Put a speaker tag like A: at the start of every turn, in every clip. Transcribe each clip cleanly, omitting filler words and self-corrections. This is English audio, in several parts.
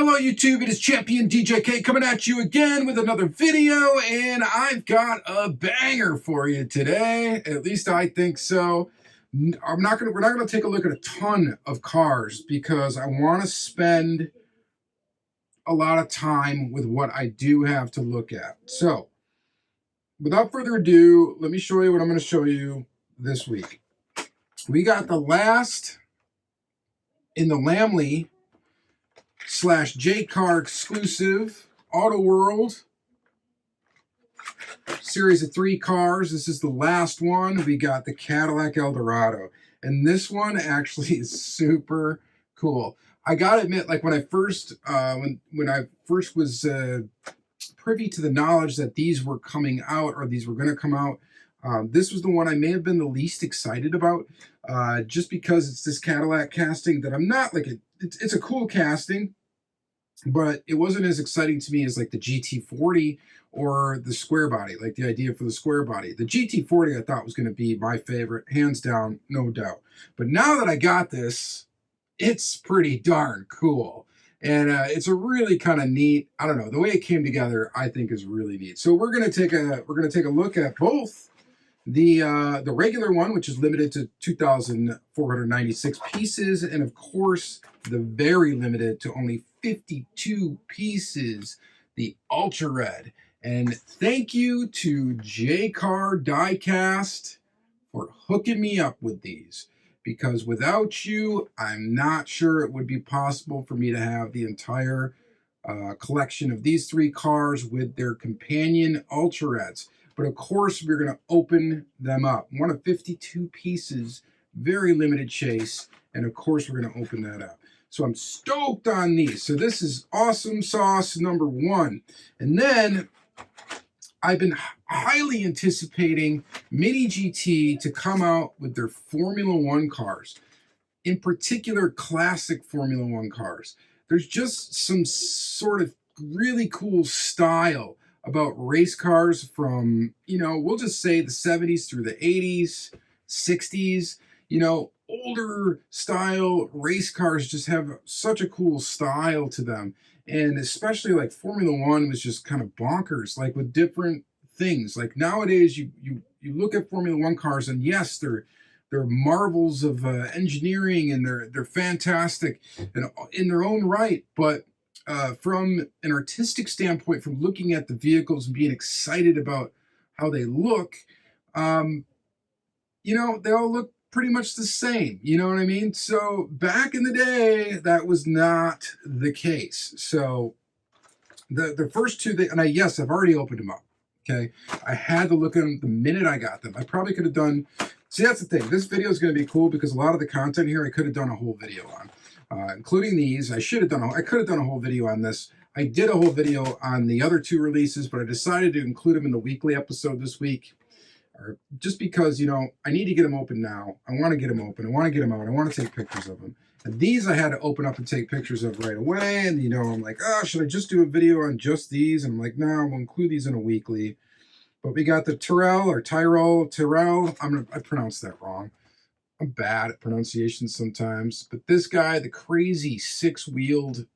A: Hello YouTube, it is Championdjk coming at you again with another video, and I've got a banger for you today. At least I think so. We're not gonna take a look at a ton of cars because I want to spend a lot of time with what I do have to look at. So, without further ado, let me show you what I'm going to show you this week. We got the last in the Lamley / J-Car exclusive Auto World series of 3 cars. This is the last one. We got the Cadillac Eldorado, and this one actually is super cool. I gotta admit, like when I first was privy to the knowledge that these were coming out, or these were going to come out, this was the one I may have been the least excited about, just because it's this Cadillac casting that I'm not like it's a cool casting, but it wasn't as exciting to me as like the GT40 or the square body, like the idea for the square body. The GT40 I thought was going to be my favorite, hands down, no doubt. But now that I got this, it's pretty darn cool. And it's a really kind of neat, I don't know, the way it came together, I think is really neat. So we're going to take a look at both the regular one, which is limited to 2,496 pieces, and of course the very limited to only 52 pieces, the Ultra Red. And thank you to J-Car Diecast for hooking me up with these, because without you, I'm not sure it would be possible for me to have the entire collection of these 3 cars with their companion Ultra Reds. But of course, we're going to open them up. One of 52 pieces, very limited chase, and of course, we're going to open that up. So I'm stoked on these. So this is awesome sauce number 1. And then I've been highly anticipating Mini GT to come out with their Formula 1 cars, in particular classic Formula 1 cars. There's just some sort of really cool style about race cars from, we'll just say the 70s through the 80s, 60s. Older style race cars just have such a cool style to them. And especially like Formula 1 was just kind of bonkers, like with different things. Like nowadays, you look at Formula 1 cars, and yes, they're marvels of engineering, and they're fantastic and in their own right. But from an artistic standpoint, from looking at the vehicles and being excited about how they look, they all look pretty much the same, you know what I mean? So back in the day, that was not the case. So the first 2, I've already opened them up, okay? I had to look at them the minute I got them. I probably could have done, see, that's the thing. This video is going to be cool because a lot of the content here I could have done a whole video on, including these. I could have done a whole video on this. I did a whole video on the other 2 releases, but I decided to include them in the weekly episode this week. Just because, I need to get them open now. I want to get them open. I want to get them out. I want to take pictures of them. And these I had to open up and take pictures of right away. And, I'm like, oh, should I just do a video on just these? And I'm like, no, we'll include these in a weekly. But we got the Tyrrell. I pronounced that wrong. I'm bad at pronunciation sometimes. But this guy, the crazy 6-wheeled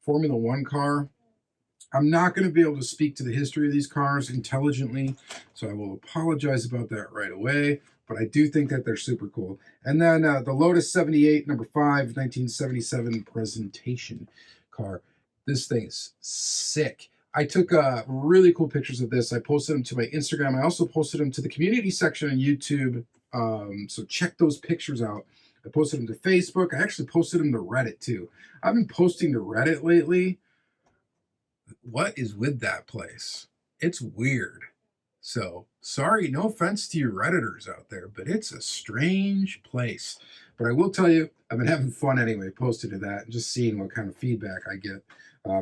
A: Formula 1 car, I'm not going to be able to speak to the history of these cars intelligently, so I will apologize about that right away, but I do think that they're super cool. And then the Lotus 78, number 5, 1977 presentation car. This thing is sick. I took really cool pictures of this. I posted them to my Instagram. I also posted them to the community section on YouTube, so check those pictures out. I posted them to Facebook. I actually posted them to Reddit, too. I've been posting to Reddit lately. What is with that place? It's weird. So, sorry, no offense to you Redditors out there, but it's a strange place. But I will tell you, I've been having fun anyway, posting to that and just seeing what kind of feedback I get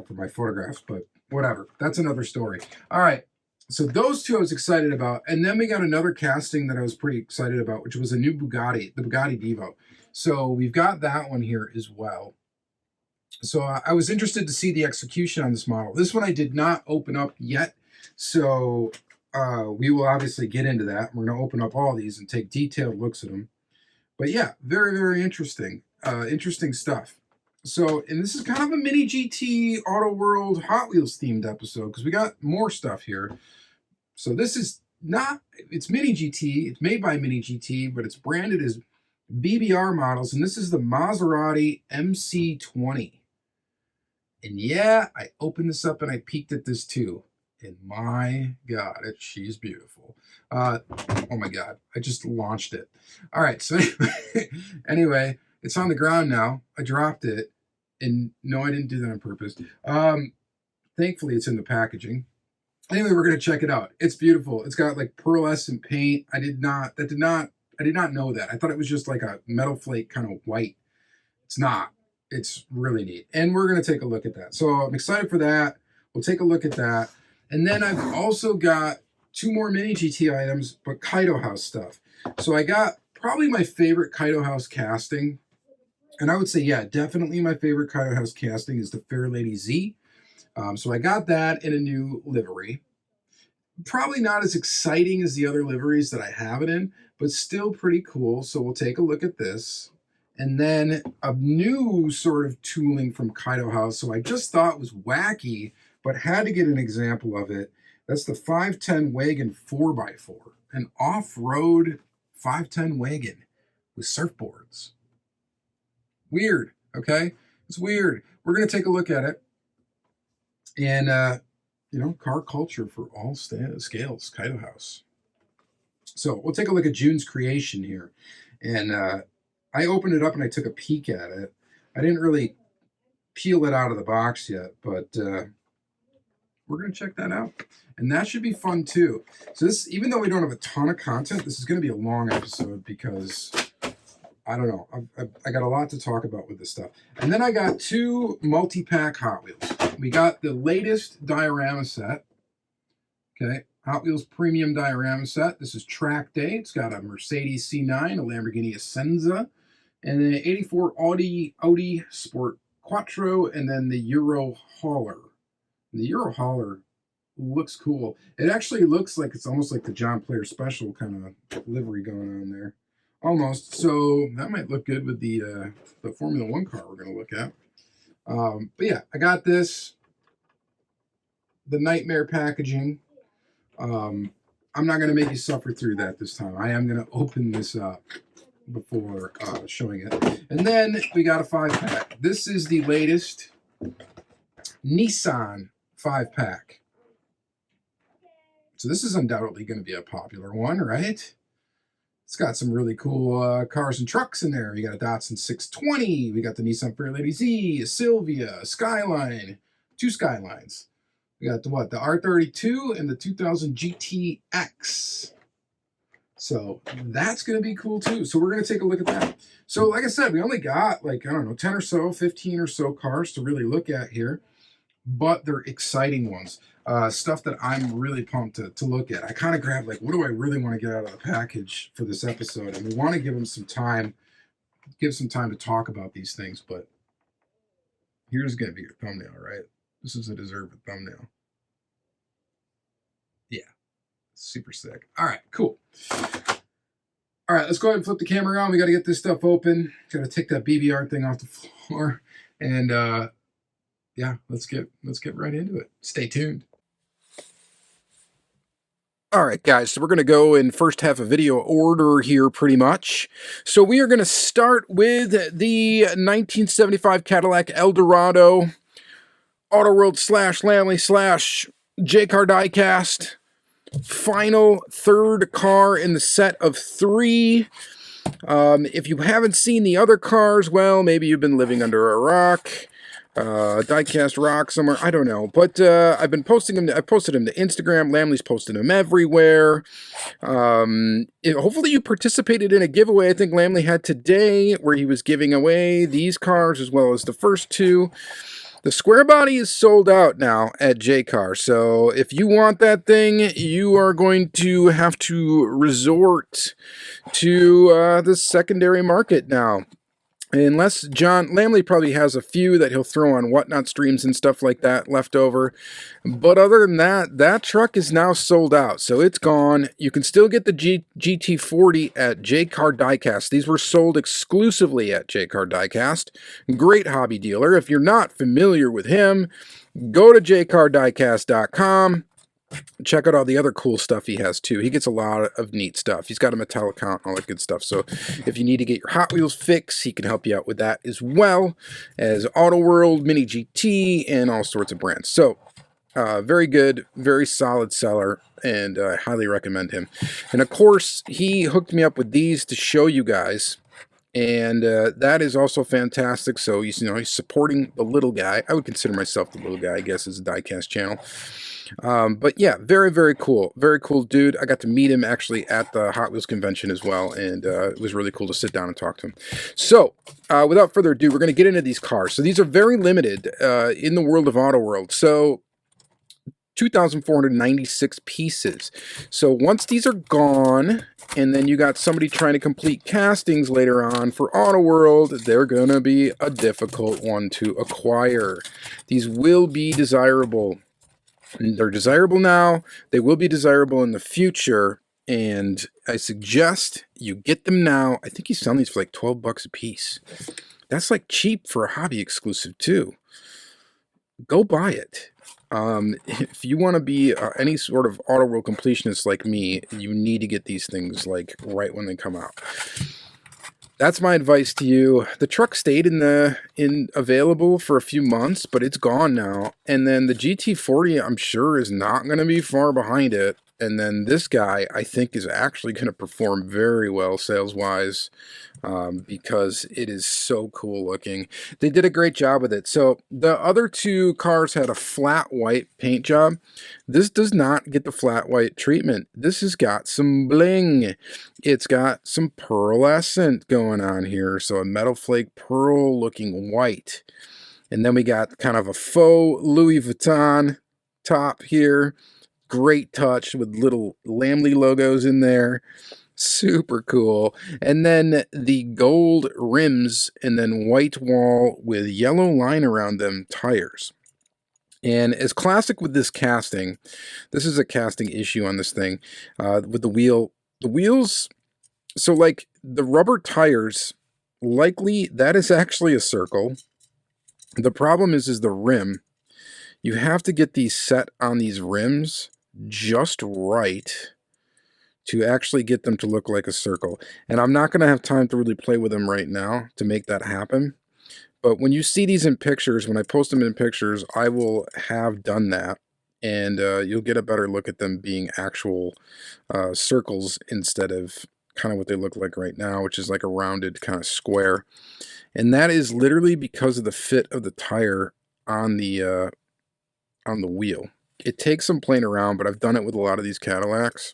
A: for my photographs. But whatever, that's another story. All right, so those 2 I was excited about. And then we got another casting that I was pretty excited about, which was a new Bugatti, the Bugatti Divo. So we've got that one here as well. So I was interested to see the execution on this model. This one I did not open up yet, so we will obviously get into that. We're going to open up all these and take detailed looks at them. But yeah, very, very interesting. Interesting stuff. So, and this is kind of a mini GT Auto World Hot Wheels themed episode because we got more stuff here. So this is not, it's mini GT, it's made by mini GT, but it's branded as BBR models, and this is the Maserati MC20. And yeah, I opened this up and I peeked at this too. And my God, she's beautiful. Oh my God, I just launched it. All right, so anyway, it's on the ground now. I dropped it. And no, I didn't do that on purpose. Thankfully, it's in the packaging. Anyway, we're gonna check it out. It's beautiful. It's got like pearlescent paint. I did not know that. I thought it was just like a metal flake kind of white. It's not. It's really neat. And we're gonna take a look at that. So I'm excited for that. We'll take a look at that. And then I've also got 2 more mini GT items, but Kaido House stuff. So I got probably my favorite Kaido House casting. And I would say, yeah, definitely my favorite Kaido House casting is the Fair Lady Z. So I got that in a new livery. Probably not as exciting as the other liveries that I have it in, but still pretty cool. So we'll take a look at this. And then a new sort of tooling from Kaido House. So I just thought was wacky, but had to get an example of it. That's the 510 wagon 4x4, an off-road 510 wagon with surfboards. Weird, okay? It's weird. We're going to take a look at it. And, you know, car culture for all scales, Kaido House. So we'll take a look at June's creation here. And I opened it up and I took a peek at it. I didn't really peel it out of the box yet, but we're going to check that out. And that should be fun too. So this, even though we don't have a ton of content, this is going to be a long episode because I don't know. I got a lot to talk about with this stuff. And then I got 2 multi-pack Hot Wheels. We got the latest diorama set. Okay, Hot Wheels Premium Diorama Set. This is Track Day. It's got a Mercedes C9, a Lamborghini Essenza, and then an 84 Audi Sport Quattro, and then the Euro Hauler. And the Euro Hauler looks cool. It actually looks like it's almost like the John Player Special kind of livery going on there. Almost. So that might look good with the Formula One car we're going to look at. But yeah, I got this. The nightmare packaging. I'm not going to make you suffer through that this time. I am going to open this up before showing it. And then we got a 5-pack. This is the latest Nissan 5-pack. So this is undoubtedly going to be a popular one, right? It's got some really cool cars and trucks in there. You got a Datsun 620. We got the Nissan Fairlady Z, a Silvia, a Skyline, 2 Skylines. We got the what? The R32 and the 2000 GTX. So that's going to be cool too. So we're going to take a look at that. So like I said, we only got like, I don't know, 10 or so, 15 or so cars to really look at here. But they're exciting ones. Stuff that I'm really pumped to look at. I kind of grabbed like, what do I really want to get out of the package for this episode? And we want to give them some time, to talk about these things. But here's going to be your thumbnail, right? This is a deserved thumbnail. Yeah, super sick. All right, cool. All right, let's go ahead and flip the camera around. We got to get this stuff open. Got to take that BBR thing off the floor. And yeah, let's get right into it. Stay tuned. All right, guys, so we're going to go in first half of video order here pretty much. So we are going to start with the 1975 Cadillac Eldorado, Auto World / Lamley / J-Car Diecast. Final 3rd car in the set of 3. If you haven't seen the other cars, well, maybe you've been living under a rock. Diecast rock somewhere, I don't know, but I've been posting them. I posted them to Instagram. Lamley's posted them everywhere. Hopefully you participated in a giveaway I think Lamley had today where he was giving away these cars as well as the first 2. The square body is sold out now at J-Car, so if you want that thing, you are going to have to resort to the secondary market now. Unless John Lamley probably has a few that he'll throw on Whatnot streams and stuff like that left over. But other than that, that truck is now sold out. So it's gone. You can still get the GT40 at J-Car Diecast. These were sold exclusively at J-Car Diecast. Great hobby dealer. If you're not familiar with him, go to jcardiecast.com. Check out all the other cool stuff he has too. He gets a lot of neat stuff. He's got a Mattel account, all that good stuff. So if you need to get your Hot Wheels fix, he can help you out with that as well as Auto World, Mini GT, and all sorts of brands. So very good, very solid seller, and I highly recommend him. And of course, he hooked me up with these to show you guys. And that is also fantastic. So he's supporting the little guy. I would consider myself the little guy, I guess, as a diecast channel. But yeah, very, very cool. Very cool dude. I got to meet him actually at the Hot Wheels convention as well, and it was really cool to sit down and talk to him. So, without further ado, we're going to get into these cars. So these are very limited in the world of Auto World. So 2,496 pieces. So once these are gone, and then you got somebody trying to complete castings later on for Auto World, they're going to be a difficult one to acquire. These will be desirable. They're desirable now. They will be desirable in the future. And I suggest you get them now. I think he's selling these for like 12 bucks a piece. That's like cheap for a hobby exclusive too. Go buy it. If you want to be any sort of Auto World completionist like me, you need to get these things like right when they come out. That's my advice to you. The truck stayed in available for a few months, but it's gone now. And then the GT40, I'm sure, is not going to be far behind it. And then this guy, I think, is actually going to perform very well sales-wise because it is so cool looking. They did a great job with it. So the other two cars had a flat white paint job. This does not get the flat white treatment. This has got some bling. It's got some pearlescent going on here. So a metal flake pearl looking white. And then we got kind of a faux Louis Vuitton top here. Great touch with little Lamley logos in there. Super cool. And then the gold rims and then white wall with yellow line around them tires. And as classic with this casting, this is a casting issue on this thing with the wheel. The wheels, so like the rubber tires, likely that is actually a circle. The problem is the rim. You have to get these set on these rims just right to actually get them to look like a circle. And I'm not going to have time to really play with them right now to make that happen. But when you see these in pictures, when I post them in pictures, I will have done that. And you'll get a better look at them being actual circles instead of kind of what they look like right now, which is like a rounded kind of square. And that is literally because of the fit of the tire on the wheel. It takes some playing around, but I've done it with a lot of these Cadillacs,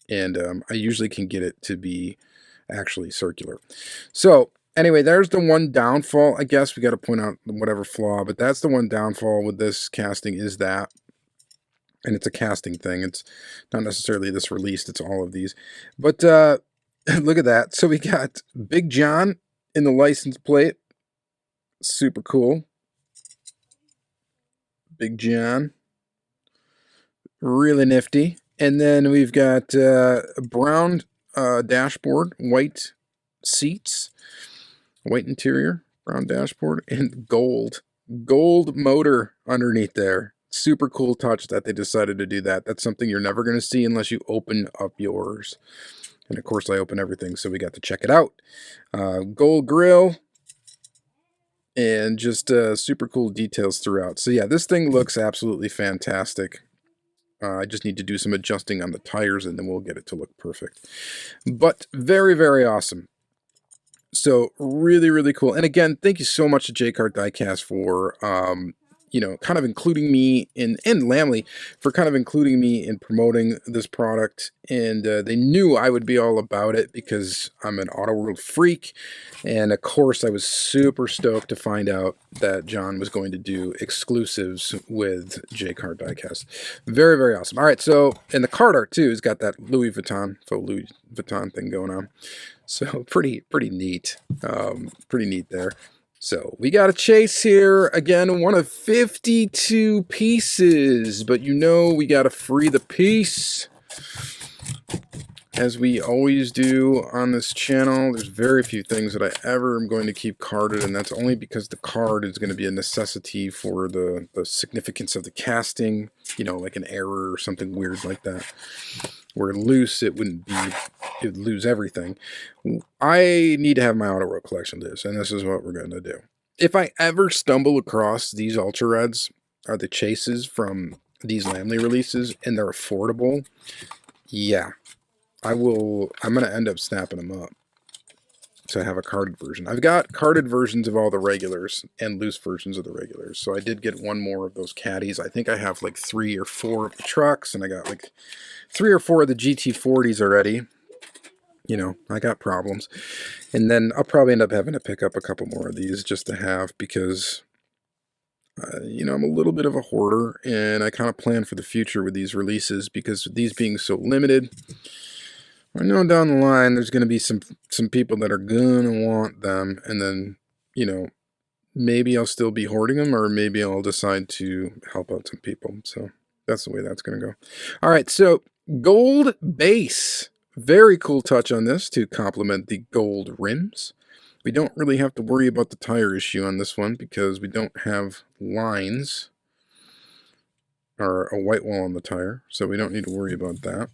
A: and I usually can get it to be actually circular. So anyway, there's the one downfall. I guess we got to point out whatever flaw, but that's the one downfall with this casting is that, and it's a casting thing. It's not necessarily this released. It's all of these. But look at that. So we got Big John in the license plate. Super cool. Big John. Really nifty. And then we've got a brown dashboard, white seats, white interior, brown dashboard, and gold motor underneath there. Super cool touch that they decided to do that. That's something you're never going to see unless you open up yours. And of course I open everything, so we got to check it out. Gold grill and just super cool details throughout. So yeah, this thing looks absolutely fantastic. I just need to do some adjusting on the tires and then we'll get it to look perfect. But very, very awesome. So really, really cool. And again, thank you so much to J-Car Diecast for, you know, kind of including me in, and Lamley for kind of including me in promoting this product. And they knew I would be all about it because I'm an Auto World freak. And of course, I was super stoked to find out that John was going to do exclusives with J-Card Diecast. Very, very awesome. All right, so, and the card art too has got that Louis Vuitton, faux Louis Vuitton thing going on. So pretty neat. Pretty neat there. So we got a chase here. Again, one of 52 pieces, but you know we got to free the piece. As we always do on this channel, there's very few things that I ever am going to keep carded, and that's only because the card is going to be a necessity for the significance of the casting, you know, like an error or something weird like that. Where loose, it wouldn't be, it would lose everything. I need to have my Auto World collection loose, and this is what we're going to do. If I ever stumble across these Ultra Reds, or the chases from these Lamley releases, and they're affordable, yeah, I'm going to end up snapping them up to have a carded version. I've got carded versions of all the regulars and loose versions of the regulars. So I did get one more of those caddies. I think I have like 3 or 4 of the trucks, and I got like 3 or 4 of the GT40s already. You know, I got problems. And then I'll probably end up having to pick up a couple more of these just to have, because you know, I'm a little bit of a hoarder, and I kind of plan for the future with these releases, because these being so limited, I know down the line there's going to be some people that are going to want them, and then, you know, maybe I'll still be hoarding them, or maybe I'll decide to help out some people. So that's the way that's going to go. All right, so gold base. Very cool touch on this to complement the gold rims. We don't really have to worry about the tire issue on this one because we don't have lines or a white wall on the tire, so we don't need to worry about that.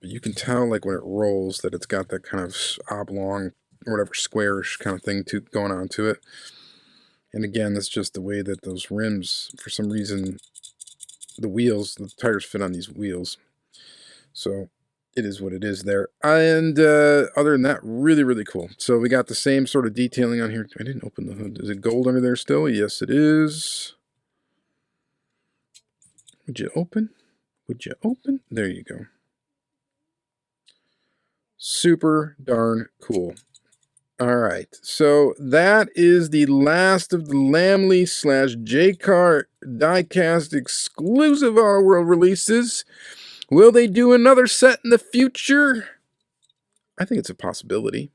A: But you can tell, like, when it rolls, that it's got that kind of oblong or whatever squarish kind of thing going on to it. And again, that's just the way that those rims, for some reason, the tires fit on these wheels. So it is what it is there. And other than that, really cool. So we got the same sort of detailing on here. I didn't open the hood. Is it gold under there still? Yes, it is. Would you open? Would you open? There you go. Super darn cool. All right, so that is the last of the Lamley / J-Card Diecast exclusive Auto World releases. Will they do another set in the future? I think it's a possibility.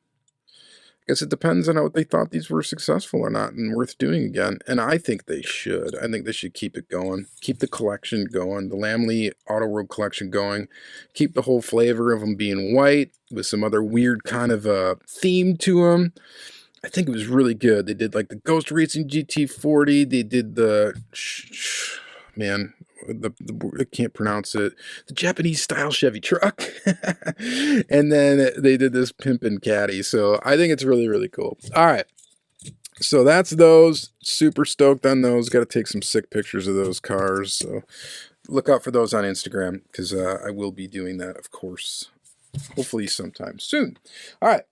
A: I guess it depends on how they thought these were successful or not and worth doing again. And I think they should. I think they should keep it going. Keep the collection going. The Lamley Auto World collection going. Keep the whole flavor of them being white with some other weird kind of theme to them. I think it was really good. They did like the Ghost Racing GT40. They did the... man... I can't pronounce it. The Japanese style Chevy truck. And then they did this Pimpin' Caddy. So I think it's really cool. All right. So that's those. Super stoked on those. Got to take some sick pictures of those cars. So look out for those on Instagram, because I will be doing that, of course. Hopefully sometime soon. All right.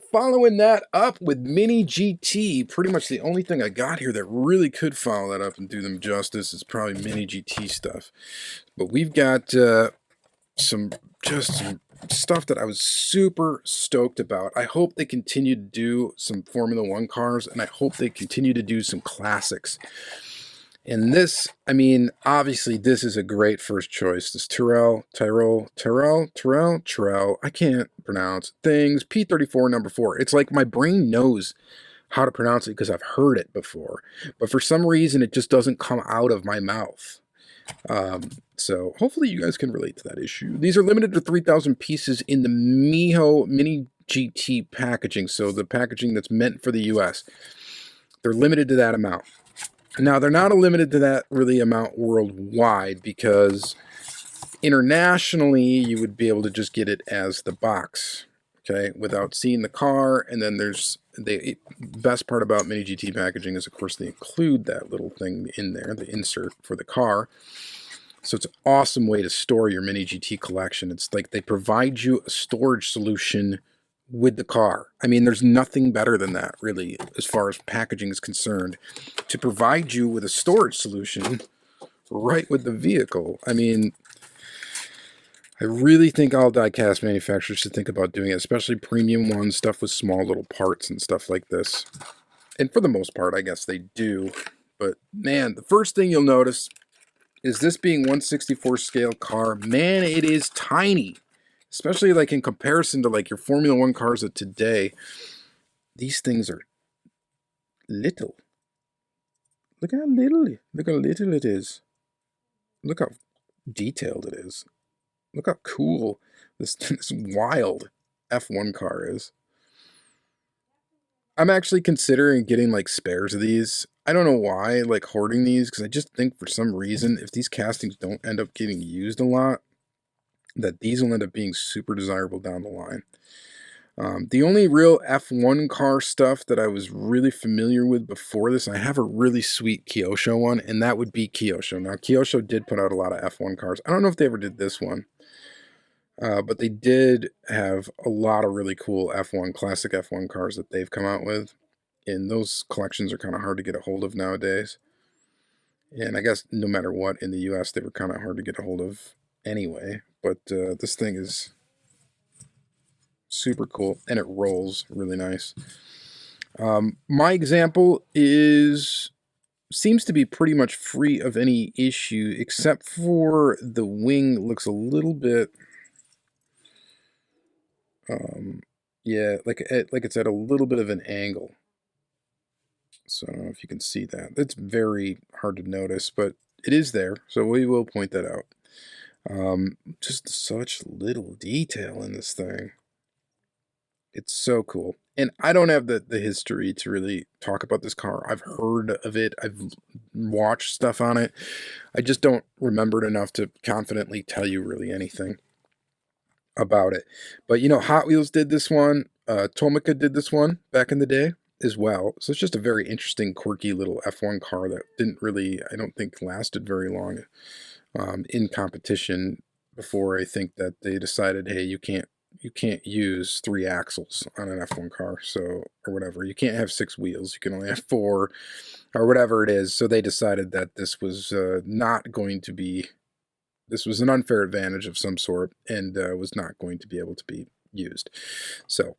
A: Following that up with Mini GT, pretty much the only thing I got here that really could follow that up and do them justice is probably Mini GT stuff. But we've got some stuff that I was super stoked about. I hope they continue to do some Formula One cars, and I hope they continue to do some classics. And this, I mean, obviously this is a great first choice. This Tyrrell, I can't pronounce things. P34 number 4. It's like my brain knows how to pronounce it because I've heard it before. But for some reason, it just doesn't come out of my mouth. So hopefully you guys can relate to that issue. These are limited to 3,000 pieces in the Miho Mini GT packaging. So the packaging that's meant for the US. They're limited to that amount. Now, they're not limited to that really amount worldwide, because internationally, you would be able to just get it as the box, okay, without seeing the car. And then there's the best part about Mini GT packaging is, of course, they include that little thing in there, the insert for the car. So it's an awesome way to store your Mini GT collection. It's like they provide you a storage solution with the car. I mean, there's nothing better than that, really, as far as packaging is concerned, to provide you with a storage solution right with the vehicle. I mean, I really think all die-cast manufacturers should think about doing it, especially premium ones, stuff with small little parts and stuff like this. And for the most part, I guess they do. But man, the first thing you'll notice is this being 1/64 scale car. Man, it is tiny. Especially like in comparison to like your Formula One cars of today. These things are little. Look how little it is. Look how detailed it is. Look how cool this wild F1 car is. I'm actually considering getting like spares of these. I don't know why, like hoarding these, because I just think for some reason, if these castings don't end up getting used a lot, that these will end up being super desirable down the line. The only real F1 car stuff that I was really familiar with before this, I have a really sweet Kyosho one, and that would be Kyosho. Now, Kyosho did put out a lot of F1 cars. I don't know if they ever did this one, but they did have a lot of really cool F1, classic F1 cars that they've come out with, and those collections are kind of hard to get a hold of nowadays. And I guess no matter what, in the US, they were kind of hard to get a hold of anyway, but this thing is super cool, and it rolls really nice. My example seems to be pretty much free of any issue, except for the wing looks a little bit, yeah, like it's at a little bit of an angle. So I don't know if you can see that. It's very hard to notice, but it is there, so we will point that out. Just such little detail in this thing. It's so cool. And I don't have the history to really talk about this car. I've heard of it. I've watched stuff on it. I just don't remember it enough to confidently tell you really anything about it. But, you know, Hot Wheels did this one. Tomica did this one back in the day as well. So it's just a very interesting, quirky little F1 car that didn't really, I don't think, lasted very long in competition before I think that they decided, hey, you can't use 3 axles on an F1 car, so, or whatever. You can't have 6 wheels. You can only have 4 or whatever it is. So they decided that this was not going to be, this was an unfair advantage of some sort and was not going to be able to be used. So,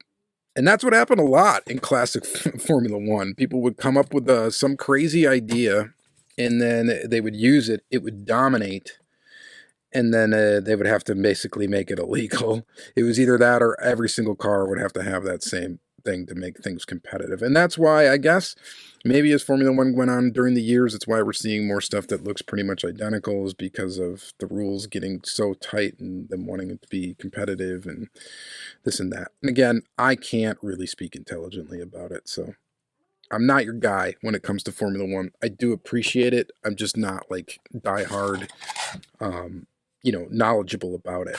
A: and that's what happened a lot in classic Formula One. People would come up with some crazy idea and then they would use it. It would dominate. And then they would have to basically make it illegal. It was either that or every single car would have to have that same thing to make things competitive. And that's why, I guess, maybe as Formula One went on during the years, it's why we're seeing more stuff that looks pretty much identical, is because of the rules getting so tight and them wanting it to be competitive and this and that. And again, I can't really speak intelligently about it, so I'm not your guy when it comes to Formula One. I do appreciate it. I'm just not like diehard, you know, knowledgeable about it.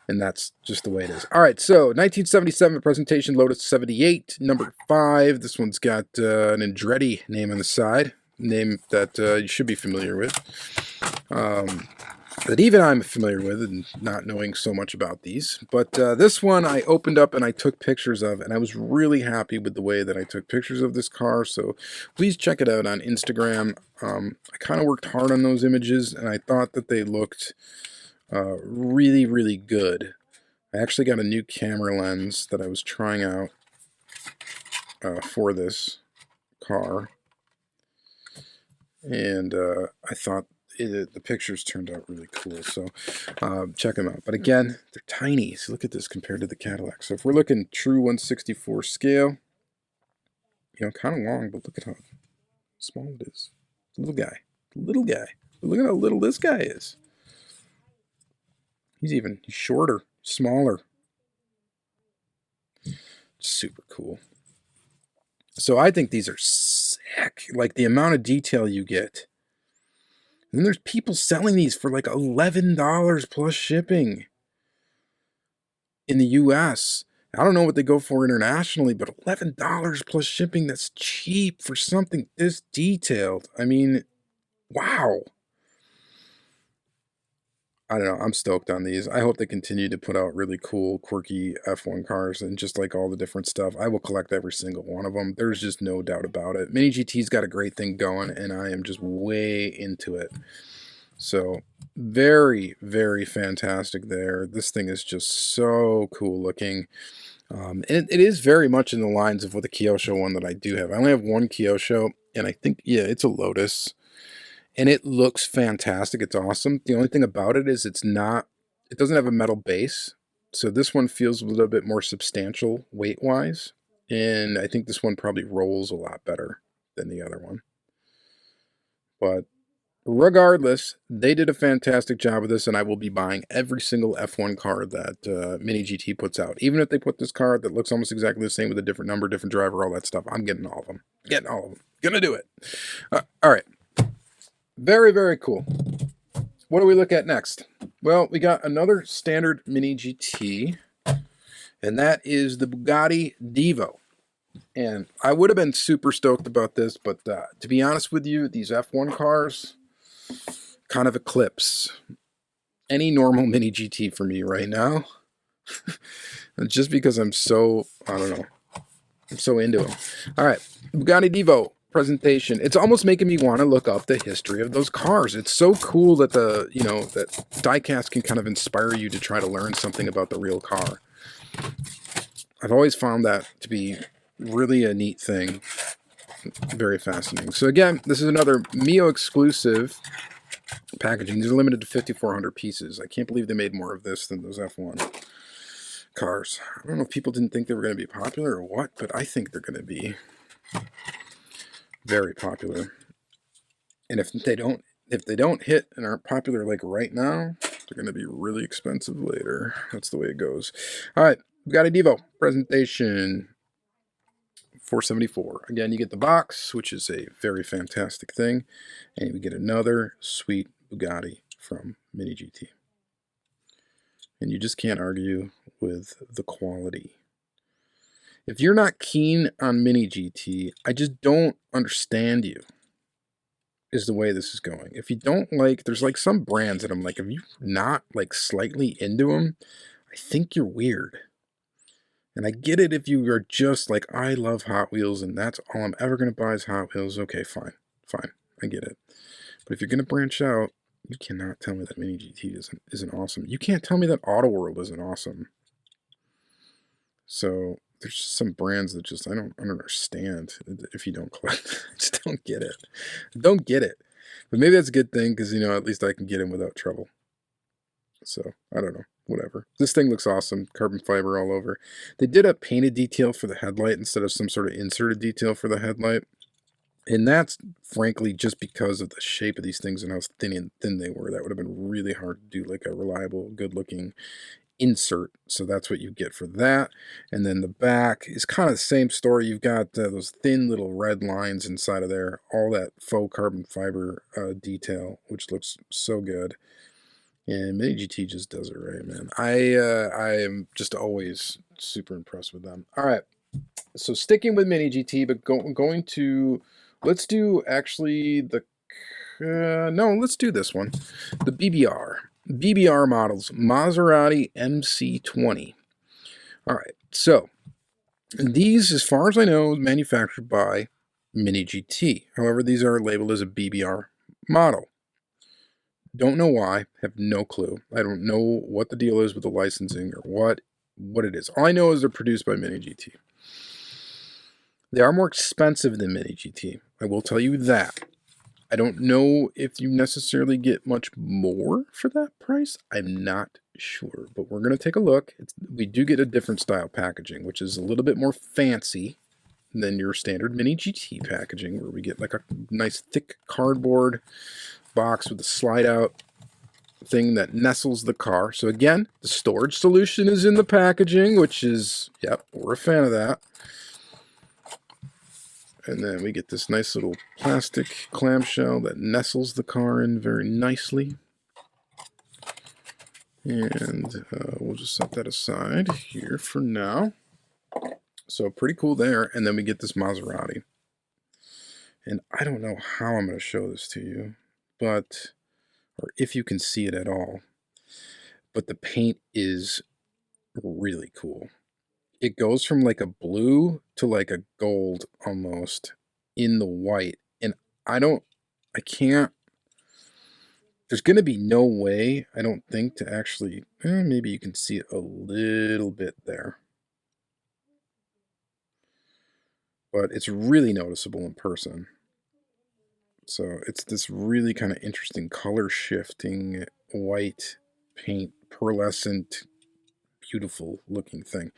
A: And that's just the way it is. All right, so 1977 presentation, Lotus 78, number 5. This one's got an Andretti name on the side, name that you should be familiar with. That even I'm familiar with and not knowing so much about these. But this one I opened up and I took pictures of, and I was really happy with the way that I took pictures of this car. So please check it out on Instagram. I kind of worked hard on those images, and I thought that they looked really, really good. I actually got a new camera lens that I was trying out for this car, and I thought the pictures turned out really cool, so check them out. But again, they're tiny, so look at this compared to the Cadillac. So if we're looking true 1/64 scale, you know, kind of long, but look at how small it is. Little guy. Little guy. But look at how little this guy is. He's shorter, smaller. Super cool. So I think these are sick. Like the amount of detail you get. And then there's people selling these for like $11 plus shipping in the US. I don't know what they go for internationally, but $11 plus shipping, that's cheap for something this detailed. I mean, wow. I don't know. I'm stoked on these. I hope they continue to put out really cool, quirky F1 cars and just like all the different stuff. I will collect every single one of them. There's just no doubt about it. Mini GT's got a great thing going, and I am just way into it. So very, very fantastic there. This thing is just so cool looking. And it is very much in the lines of what the Kyosho one that I do have. I only have one Kyosho, and I think, yeah, it's a Lotus. And it looks fantastic. It's awesome. The only thing about it is it doesn't have a metal base. So this one feels a little bit more substantial weight-wise. And I think this one probably rolls a lot better than the other one. But regardless, they did a fantastic job of this, and I will be buying every single F1 car that Mini GT puts out. Even if they put this car that looks almost exactly the same with a different number, different driver, all that stuff, I'm getting all of them. Getting all of them. Gonna do it. All right. Very, very cool. What do we look at next? Well, we got another standard Mini GT, and that is the Bugatti Divo. And I would have been super stoked about this, but to be honest with you, these F1 cars kind of eclipse any normal Mini GT for me right now. Just because I'm so, I don't know, I'm so into them. All right, Bugatti Divo presentation. It's almost making me want to look up the history of those cars. It's so cool that that Diecast can kind of inspire you to try to learn something about the real car. I've always found that to be really a neat thing. Very fascinating. So again, this is another Mio exclusive packaging. These are limited to 5,400 pieces. I can't believe they made more of this than those F1 cars. I don't know if people didn't think they were going to be popular or what, but I think they're going to be very popular. And if they don't hit and aren't popular like right now, they're going to be really expensive later. That's the way it goes. All right, Bugatti Divo presentation. $474. Again, you get the box, which is a very fantastic thing, and we get another sweet Bugatti from Mini GT. And you just can't argue with the quality. If you're not keen on Mini GT, I just don't understand you, is the way this is going. If you don't like, there's like some brands that I'm like, if you're not like slightly into them, I think you're weird. And I get it if you are just like, I love Hot Wheels and that's all I'm ever going to buy is Hot Wheels. Okay, fine. I get it. But if you're going to branch out, you cannot tell me that Mini GT isn't awesome. You can't tell me that Auto World isn't awesome. So there's just some brands that just I don't understand if you don't collect. I just don't get it. I don't get it. But maybe that's a good thing because, at least I can get in without trouble. So, I don't know. Whatever. This thing looks awesome. Carbon fiber all over. They did a painted detail for the headlight instead of some sort of inserted detail for the headlight. And that's, frankly, just because of the shape of these things and how thin they were. That would have been really hard to do, like a reliable, good-looking insert. So that's what you get for that. And then the back is kind of the same story. You've got those thin little red lines inside of there. All that faux carbon fiber detail, which looks so good. And Mini GT just does it right, man. I am just always super impressed with them. All right, so sticking with Mini GT, but going to, let's do actually let's do this one, the BBR models, Maserati MC20. All right, so these, as far as I know, manufactured by Mini GT. However, these are labeled as a BBR model. Don't know why, have no clue. I don't know what the deal is with the licensing or what it is. All I know is they're produced by Mini GT. They are more expensive than Mini GT. I will tell you that. I don't know if you necessarily get much more for that price. I'm not sure, but we're going to take a look. We do get a different style packaging, which is a little bit more fancy than your standard Mini GT packaging, where we get like a nice thick cardboard box with a slide out thing that nestles the car. So again, the storage solution is in the packaging, which is, yep, we're a fan of that. And then we get this nice little plastic clamshell that nestles the car in very nicely. And we'll just set that aside here for now. So pretty cool there. And then we get this Maserati. And I don't know how I'm going to show this to you, but, or if you can see it at all. but the paint is really cool. It goes from like a blue to like a gold almost in the white. And I can't, there's going to be no way, I don't think, to actually, maybe you can see it a little bit there. But it's really noticeable in person. So it's this really kind of interesting color shifting white paint, pearlescent, beautiful looking thing.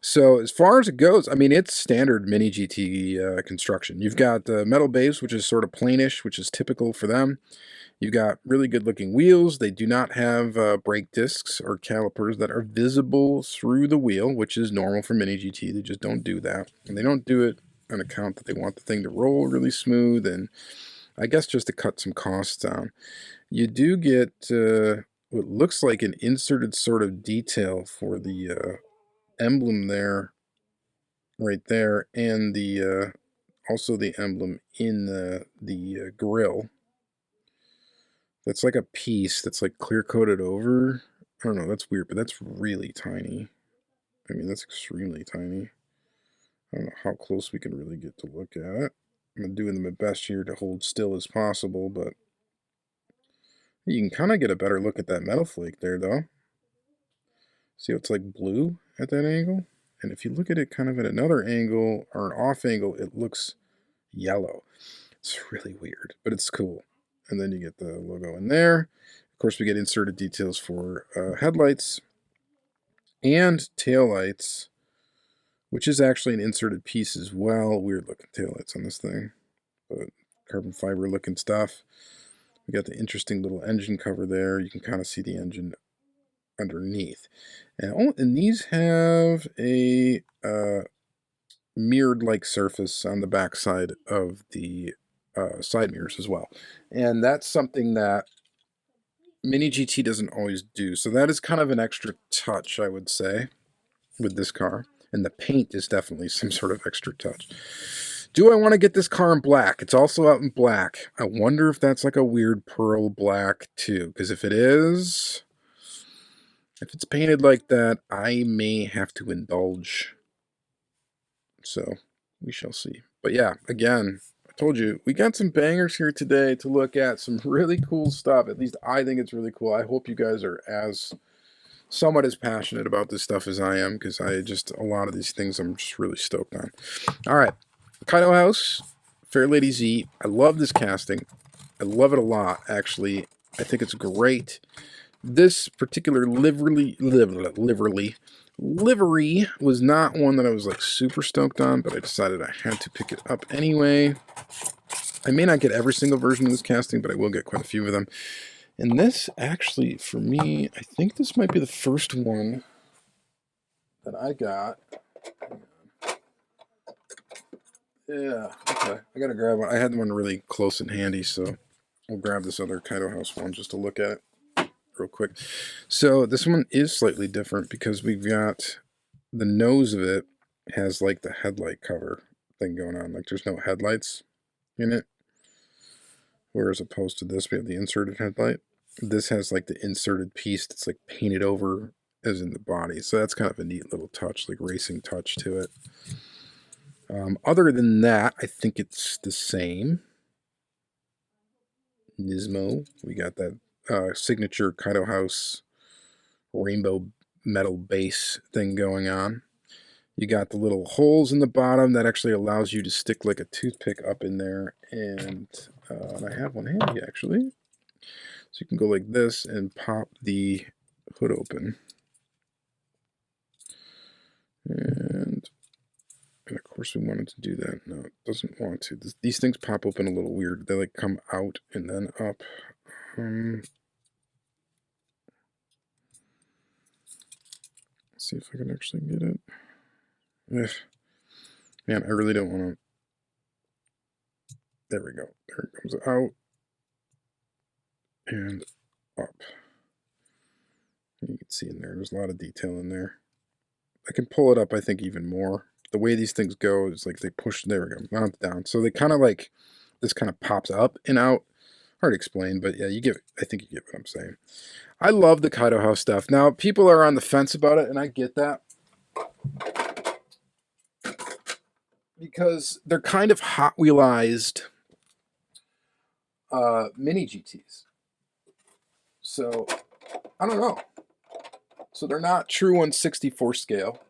A: So as far as it goes, I mean, it's standard mini GT construction. You've got metal base, which is sort of plainish, which is typical for them. You've got really good looking wheels. They do not have brake discs or calipers that are visible through the wheel, which is normal for mini GT. They just don't do that. And they don't do it on account that they want the thing to roll really smooth and I guess just to cut some costs down. You do get what looks like an inserted sort of detail for the emblem there, right there, and the also the emblem in the grill. That's like a piece that's like clear coated over. I don't know, that's weird, but that's really tiny. I mean, that's extremely tiny. I don't know how close we can really get to look at it. I'm doing my best here to hold still as possible, but you can kind of get a better look at that metal flake there, though. See how it's like blue at that angle? And if you look at it kind of at another angle or an off angle, it looks yellow. It's really weird, but it's cool. And then you get the logo in there. Of course, we get inserted details for headlights and taillights, which is actually an inserted piece as well. Weird looking taillights on this thing, but carbon fiber looking stuff. We got the interesting little engine cover there. You can kind of see the engine underneath. And these have a mirrored-like surface on the back side of the side mirrors as well. And that's something that Mini GT doesn't always do. So that is kind of an extra touch, I would say, with this car. And the paint is definitely some sort of extra touch. Do I want to get this car in black? It's also out in black. I wonder if that's like a weird pearl black too. Because if it is, if it's painted like that, I may have to indulge. So we shall see. But yeah, again, I told you, we got some bangers here today to look at. Some really cool stuff. At least I think it's really cool. I hope you guys are somewhat as passionate about this stuff as I am, because a lot of these things I'm just really stoked on. All right. Kaido House, Fair Lady Z. I love this casting. I love it a lot, actually. I think it's great. This particular livery was not one that I was like super stoked on, but I decided I had to pick it up anyway. I may not get every single version of this casting, but I will get quite a few of them. And this actually, for me, I think this might be the first one that I got. Yeah, okay. I gotta grab one. I had one really close and handy, so I'll grab this other Kaido House one just to look at it real quick. So this one is slightly different because we've got the nose of it has like the headlight cover thing going on. Like there's no headlights in it. Whereas opposed to this, we have the inserted headlight. This has like the inserted piece that's like painted over as in the body. So that's kind of a neat little touch, like racing touch to it. Other than that, I think it's the same. Nismo, we got that signature Kaido House rainbow metal base thing going on. You got the little holes in the bottom that actually allows you to stick like a toothpick up in there. And I have one handy actually. So you can go like this and pop the hood open. And of course we wanted to do that. No, it doesn't want to. These things pop open a little weird. They like come out and then up. Let's see if I can actually get it. Ugh. Man, I really don't want to. There we go. There it comes out and up. You can see in there, there's a lot of detail in there. I can pull it up, I think, even more. The way these things go is like they push, there we go, mount down. So they kind of like, this kind of pops up and out, Hard to explain, but yeah, I think you get what I'm saying. I love the Kaido House stuff. Now, people are on the fence about it, and I get that. Because they're kind of Hot Wheelized mini GTs. So, I don't know. So they're not true 1/64 scale.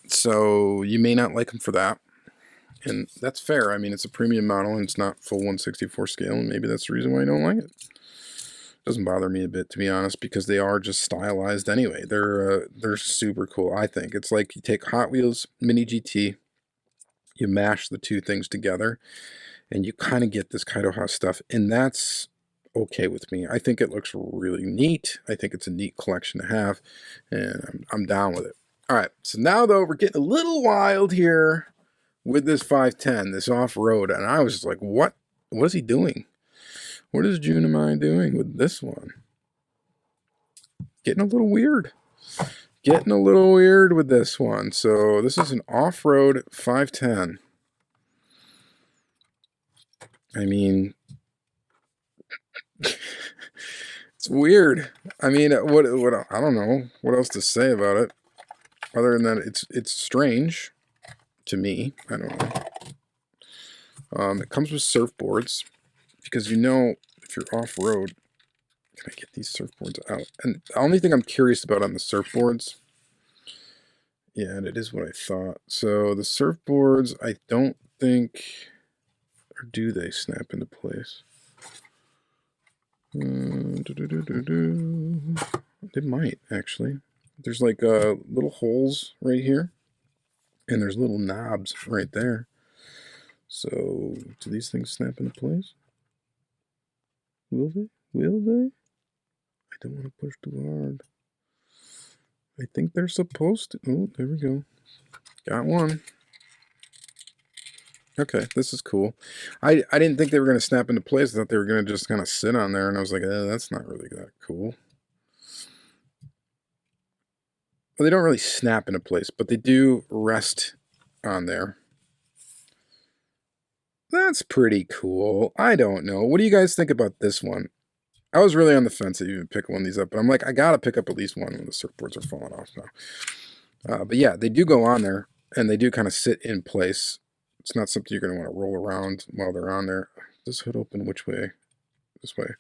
A: So you may not like them for that. And that's fair. I mean, it's a premium model and it's not full 1/64 scale, and maybe that's the reason why I don't like it. Doesn't bother me a bit, to be honest, because they are just stylized anyway. They're super cool, I think. It's like you take Hot Wheels Mini GT, you mash the two things together, and you kind of get this Kaido House stuff, and that's okay with me. I think it looks really neat. I think it's a neat collection to have, and I'm down with it. All right, so now, though, we're getting a little wild here with this 510, this off-road, and I was just like, what is he doing? What is Junimai doing with this one? Getting a little weird. Getting a little weird with this one. So this is an off-road 510. I mean, it's weird. I mean, what I don't know what else to say about it, other than that it's strange to me. I don't know. It comes with surfboards, because you know, if you're off-road, can I get these surfboards out? And the only thing I'm curious about on the surfboards, yeah, and it is what I thought. So the surfboards, I don't think, or do they snap into place? They might, actually. There's like little holes right here, and there's little knobs right there. So do these things snap into place? Will they? Will they? I don't want to push too hard. I think they're supposed to. Oh, there we go. Got one. Okay, this is cool. I didn't think they were going to snap into place. I thought they were going to just kind of sit on there, and I was like, that's not really that cool. Well, they don't really snap into place, but they do rest on there. That's pretty cool. I don't know. What do you guys think about this one? I was really on the fence to even pick one of these up, but I'm like, I gotta pick up at least one when the surfboards are falling off now. But yeah, they do go on there, and they do kind of sit in place. It's not something you're going to want to roll around while they're on there. Does this hood open which way? This way.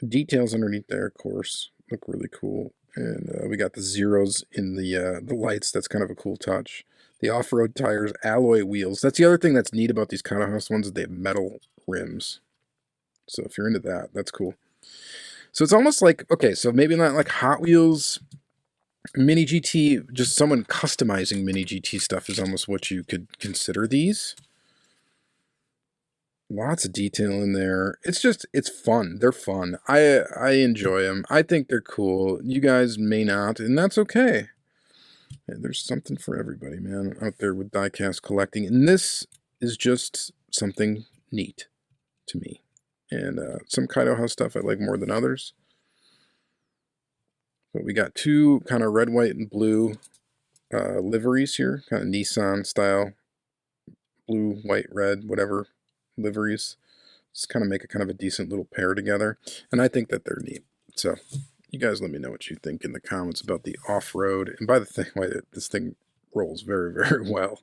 A: Details underneath there, of course, look really cool. And we got the zeros in the lights. That's kind of a cool touch. The off-road tires, alloy wheels. That's the other thing that's neat about these Kaido House ones, is they have metal rims. So if you're into that, that's cool. So it's almost like, okay, so maybe not like Hot Wheels Mini GT, just someone customizing Mini GT stuff is almost what you could consider these. Lots of detail in there. It's fun. They're fun. I enjoy them. I think they're cool. You guys may not, and that's okay. Yeah, there's something for everybody, man, out there with diecast collecting. And this is just something neat to me. And some Kaido House stuff I like more than others. But we got two kind of red, white, and blue liveries here. Kind of Nissan style. Blue, white, red, whatever liveries. Just kind of make a kind of a decent little pair together. And I think that they're neat. So you guys let me know what you think in the comments about the off-road. And by the way, this thing rolls very, very well.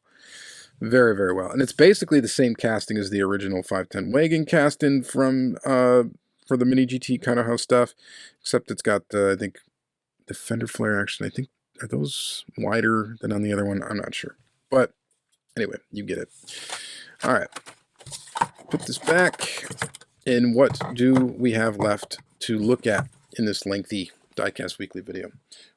A: Very, very well. And it's basically the same casting as the original 510 wagon casting from for the Mini GT Kaido House stuff. Except it's got, I think, the fender flare action. I think, are those wider than on the other one? I'm not sure. But anyway, you get it. All right. Put this back. And what do we have left to look at in this lengthy Diecast Weekly video?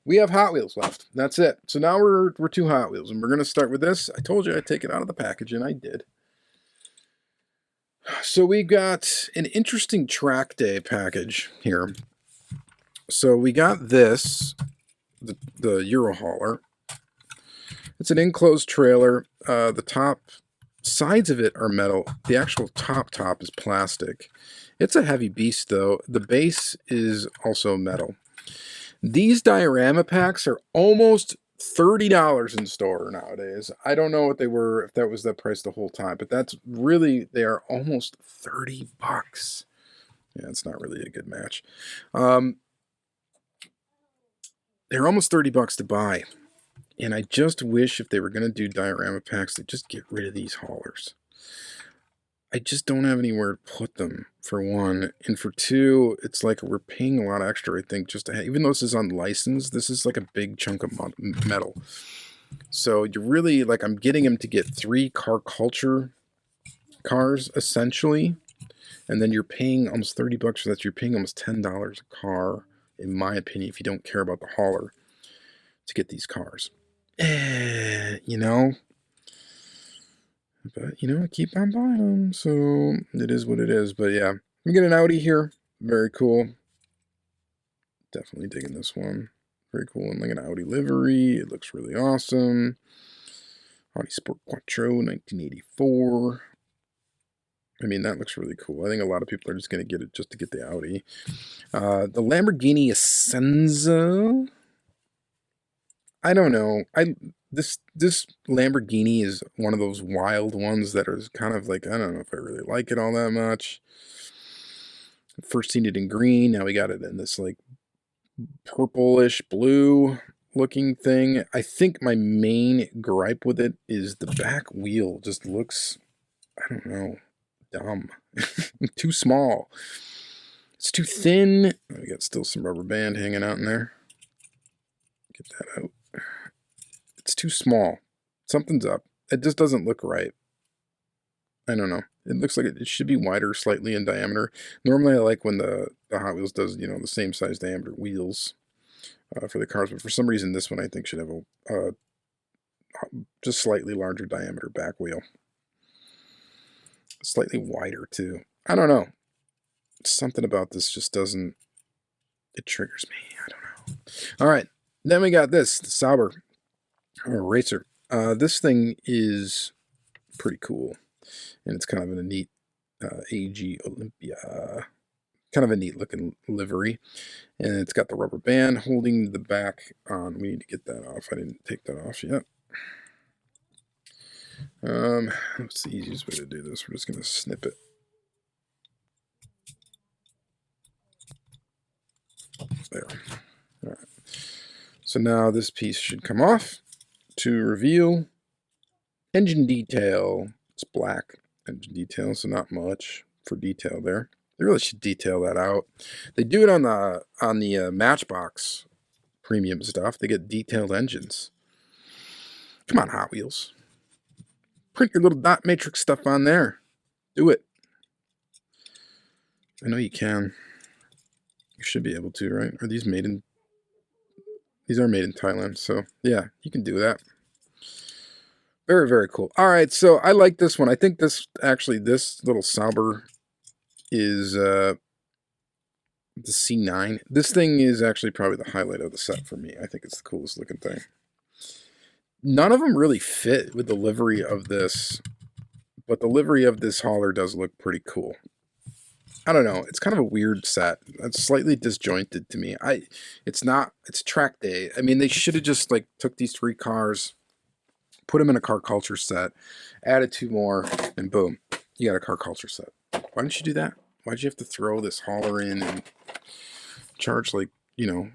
A: We have Hot Wheels left. That's it. So now we're to Hot Wheels, and we're going to start with this. I told you I'd take it out of the package, and I did. So we got an interesting track day package here. So we got this, the Euro hauler. It's an enclosed trailer. The top sides of it are metal. The actual top is plastic. It's a heavy beast, though. The base is also metal. These diorama packs are almost $30 in store nowadays. I don't know what they were, if that was the price the whole time, but that's really, they are almost $30. Yeah, it's not really a good match. They're almost $30 to buy. And I just wish if they were going to do diorama packs, they'd just get rid of these haulers. I just don't have anywhere to put them, for one. And for two, it's like we're paying a lot extra, I think, just to have, even though this is unlicensed, this is like a big chunk of metal. So you're really, like, I'm getting them to get 3 car culture cars, essentially. And then you're paying almost $30 for that. You're paying almost $10 a car, in my opinion, if you don't care about the hauler, to get these cars. You know? But, you know, I keep on buying them, so it is what it is. But, yeah, we get an Audi here. Very cool. Definitely digging this one. Very cool. And like an Audi livery. It looks really awesome. Audi Sport Quattro, 1984. I mean, that looks really cool. I think a lot of people are just going to get it just to get the Audi. The Lamborghini Essenza. I don't know. This Lamborghini is one of those wild ones that are kind of like, I don't know if I really like it all that much. First seen it in green. Now we got it in this like purplish blue looking thing. I think my main gripe with it is the back wheel just looks, I don't know, dumb. Too small. It's too thin. We got still some rubber band hanging out in there. Get that out. It's too small. Something's up. It just doesn't look right. I don't know. It looks like it should be wider slightly in diameter. Normally I like when the Hot Wheels does, you know, the same size diameter wheels for the cars, but for some reason this one I think should have a just slightly larger diameter back wheel. Slightly wider too. I don't know. Something about this just doesn't, it triggers me. I don't know. All right. Then we got this, the Sauber Racer. This thing is pretty cool. And it's kind of in a neat AG Olympia, kind of a neat looking livery. And it's got the rubber band holding the back on. We need to get that off. I didn't take that off yet. What's the easiest way to do this? We're just going to snip it. There. All right. So now this piece should come off to reveal engine detail. It's black engine detail, so not much for detail there. They really should detail that out. They do it on the Matchbox premium stuff. They get detailed engines. Come on, Hot Wheels. Print your little dot matrix stuff on there. Do it. I know you can. You should be able to, right? Are these made in... These are made in Thailand, so yeah, you can do that. Very, very cool. All right, so I like this one. I think this, actually, this little Sauber is the C9. This thing is actually probably the highlight of the set for me. I think it's the coolest looking thing. None of them really fit with the livery of this, but the livery of this hauler does look pretty cool. I don't know. It's kind of a weird set. It's slightly disjointed to me. It's track day. I mean, they should have just like took these 3 cars, put them in a car culture set, added 2 more, and boom, you got a car culture set. Why didn't you do that? Why'd you have to throw this hauler in and charge, like, you know,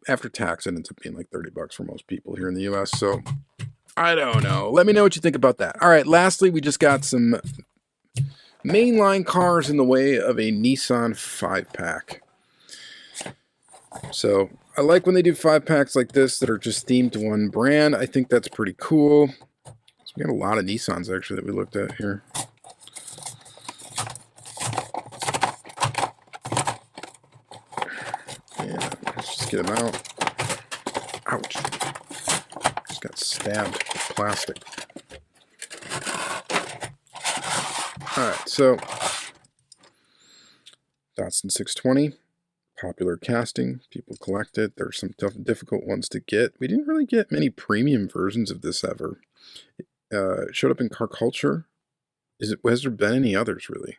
A: after tax, it ends up being like $30 for most people here in the US. So I don't know. Let me know what you think about that. All right. Lastly, we just got some mainline cars in the way of a Nissan 5-pack. So I like when they do 5-packs like this that are just themed to one brand. I think that's pretty cool. So we got a lot of Nissans actually that we looked at here. Yeah, let's just get them out. Ouch. Just got stabbed with plastic. Alright, so Datsun 620. Popular casting. People collect it. There's some difficult ones to get. We didn't really get many premium versions of this ever. It showed up in car culture. Has there been any others, really?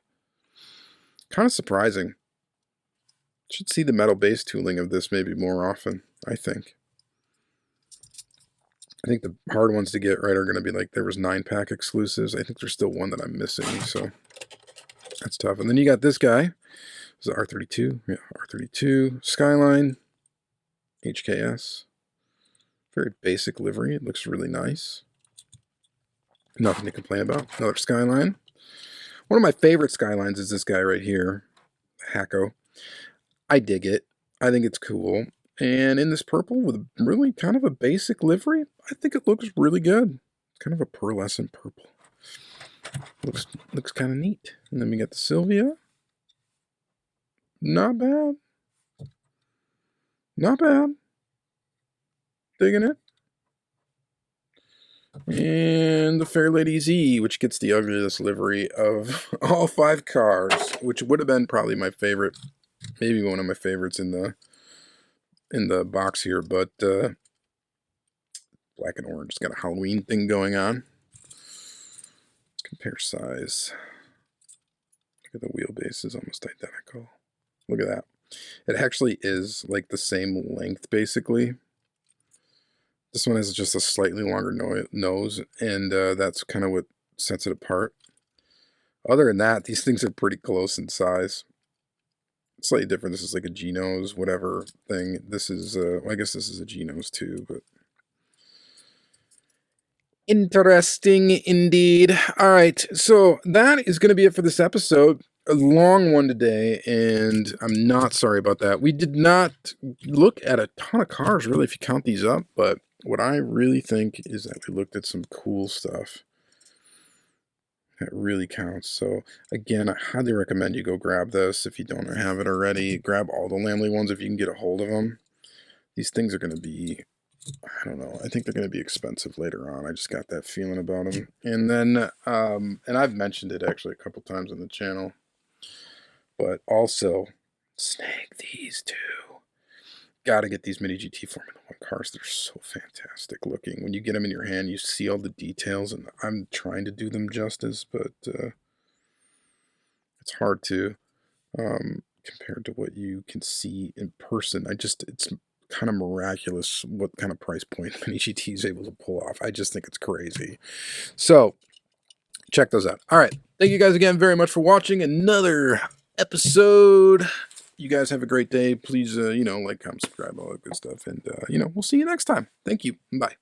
A: Kind of surprising. Should see the metal base tooling of this maybe more often, I think. I think the hard ones to get right are going to be like, there was 9-pack exclusives. I think there's still one that I'm missing, so that's tough. And then you got this guy. Is it R32? Yeah, R32. Skyline. HKS. Very basic livery. It looks really nice. Nothing to complain about. Another Skyline. One of my favorite Skylines is this guy right here. Hacko. I dig it. I think it's cool. And in this purple with really kind of a basic livery, I think it looks really good. It's kind of a pearlescent purple. Looks kind of neat. And then we got the Sylvia. Not bad. Not bad. Digging it. And the Fair Lady Z, which gets the ugliest livery of all 5 cars, which would have been probably my favorite, maybe one of my favorites in the box here, but black and orange. It's got a Halloween thing going on. Let's compare size. Look at the wheelbase is almost identical. Look at that. It actually is like the same length, basically. This one has just a slightly longer nose, and that's kind of what sets it apart. Other than that, these things are pretty close in size. Slightly different. This is like a G-nose, whatever thing. This is, well, I guess this is a G-nose too, but interesting indeed. All right, so that is going to be it for this episode. A long one today, and I'm not sorry about that. We did not look at a ton of cars, really, if you count these up, but what I really think is that we looked at some cool stuff. That really counts. So again, I highly recommend you go grab this if you don't have it already. Grab all the Lamley ones if you can get a hold of them. These things are going to be, I don't know, I think they're going to be expensive later on. I just got that feeling about them. And then, and I've mentioned it actually a couple times on the channel, but also snag these too. Got to get these Mini GT Formula 1 cars. They're so fantastic looking. When you get them in your hand, you see all the details, and I'm trying to do them justice, but it's hard to compared to what you can see in person. It's kind of miraculous what kind of price point Mini GT is able to pull off. I just think it's crazy. So check those out. All right. Thank you guys again very much for watching another episode. You guys have a great day. Please, like, comment, subscribe, all that good stuff. And, we'll see you next time. Thank you. Bye.